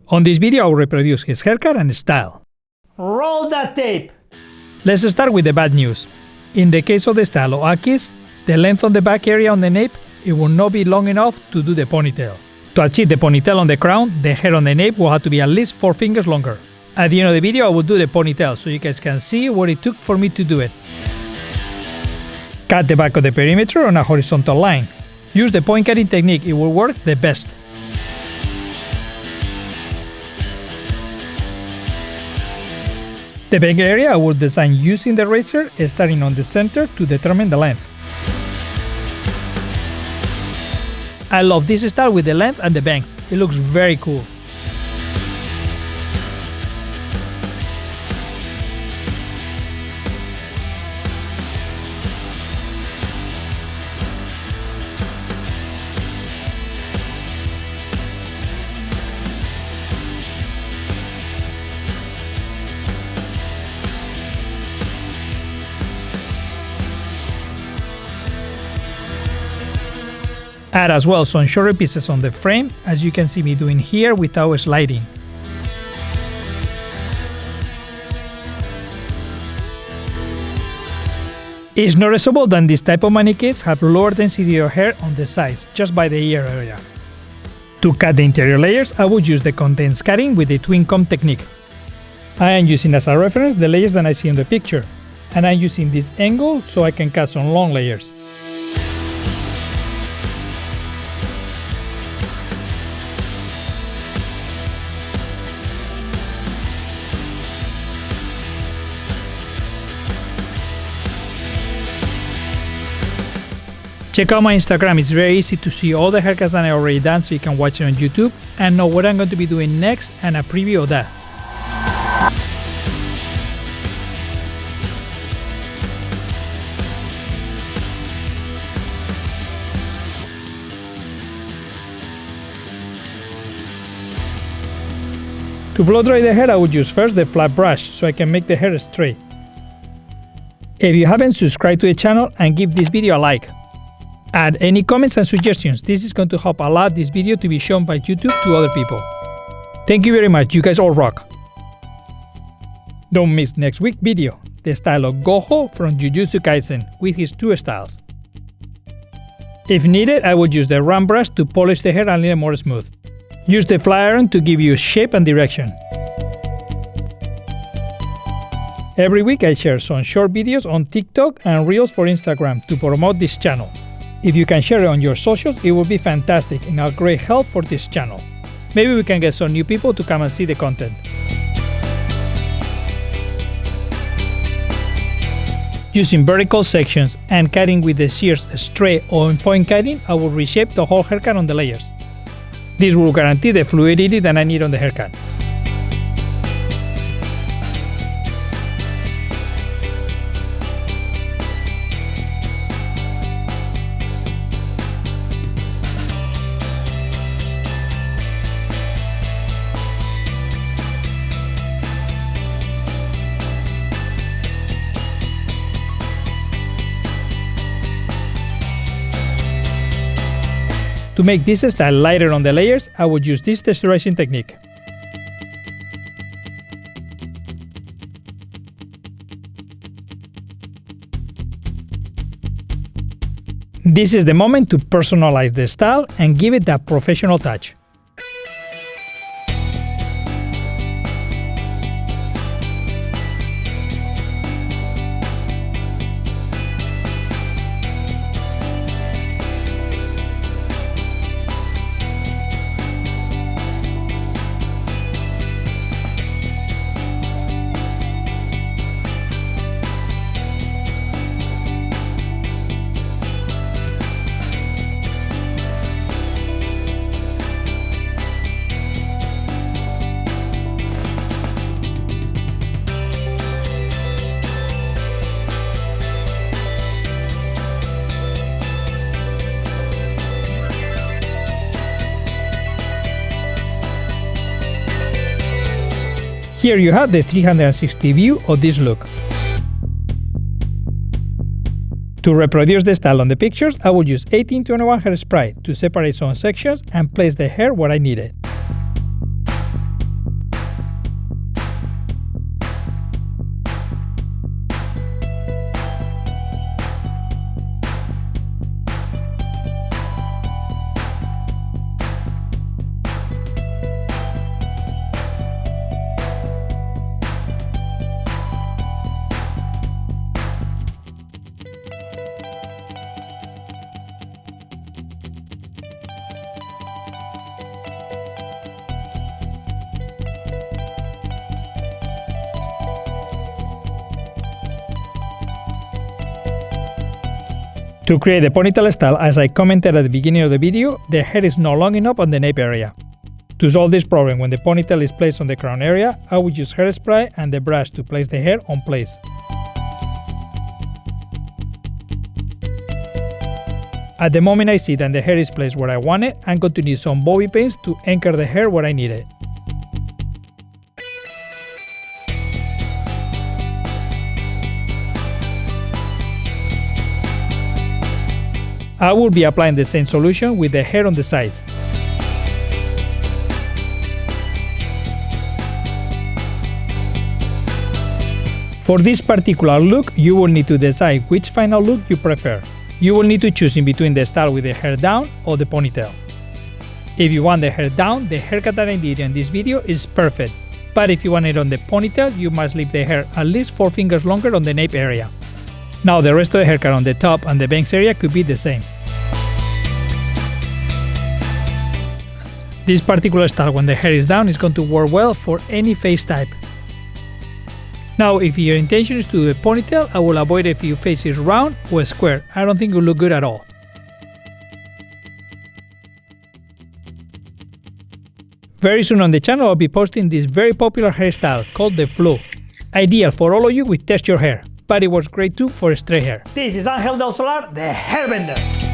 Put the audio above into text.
On this video, I will reproduce his haircut and style. Roll that tape! Let's start with the bad news. In the case of the style of Aki's, the length on the back area on the nape, it will not be long enough to do the ponytail. To achieve the ponytail on the crown, the hair on the nape will have to be at least 4 fingers longer. At the end of the video, I will do the ponytail so you guys can see what it took for me to do it. Cut the back of the perimeter on a horizontal line. Use the point cutting technique, it will work the best. The back area I will design using the razor, starting on the center to determine the length. I love this style with the length and the bangs, it looks very cool. Add as well some shorter pieces on the frame, as you can see me doing here without sliding. It's noticeable that this type of mannequins have lower density of hair on the sides, just by the ear area. To cut the interior layers, I would use the condensed cutting with the twin comb technique. I am using as a reference the layers that I see in the picture, and I'm using this angle so I can cut some long layers. Check out my Instagram, it's very easy to see all the haircuts that I already done so you can watch it on YouTube and know what I'm going to be doing next and a preview of that. To blow dry the hair, I would use first the flat brush so I can make the hair straight. If you haven't subscribed to the channel, and give this video a like. Add any comments and suggestions, this is going to help a lot this video to be shown by YouTube to other people. Thank you very much, you guys all rock! Don't miss next week's video, the style of Gojo from Jujutsu Kaisen with his 2 styles. If needed, I would use the round brush to polish the hair a little more smooth. Use the flat iron to give you shape and direction. Every week I share some short videos on TikTok and Reels for Instagram to promote this channel. If you can share it on your socials, it will be fantastic and a great help for this channel. Maybe we can get some new people to come and see the content. Using vertical sections and cutting with the shears straight or in point cutting, I will reshape the whole haircut on the layers. This will guarantee the fluidity that I need on the haircut. To make this style lighter on the layers, I would use this texturizing technique. This is the moment to personalize the style and give it that professional touch. Here you have the 360 view of this look. To reproduce the style on the pictures, I will use 1821 hairspray to separate some sections and place the hair where I need it. To create the ponytail style, as I commented at the beginning of the video, the hair is not long enough on the nape area. To solve this problem when the ponytail is placed on the crown area, I will use hairspray and the brush to place the hair on place. At the moment I see that the hair is placed where I want it, I'm going to need some bobby pins to anchor the hair where I need it. I will be applying the same solution with the hair on the sides. For this particular look, you will need to decide which final look you prefer. You will need to choose in between the style with the hair down or the ponytail. If you want the hair down, the haircut that I did in this video is perfect. But if you want it on the ponytail, you must leave the hair at least 4 fingers longer on the nape area. Now the rest of the haircut on the top and the bangs area could be the same. This particular style when the hair is down is going to work well for any face type. Now if your intention is to do a ponytail, I will avoid if your face is round or square. I don't think it will look good at all. Very soon on the channel I'll be posting this very popular hairstyle called the flow. Ideal for all of you with textured hair, but it works great too for straight hair. This is Angel del Solar, the hairbender.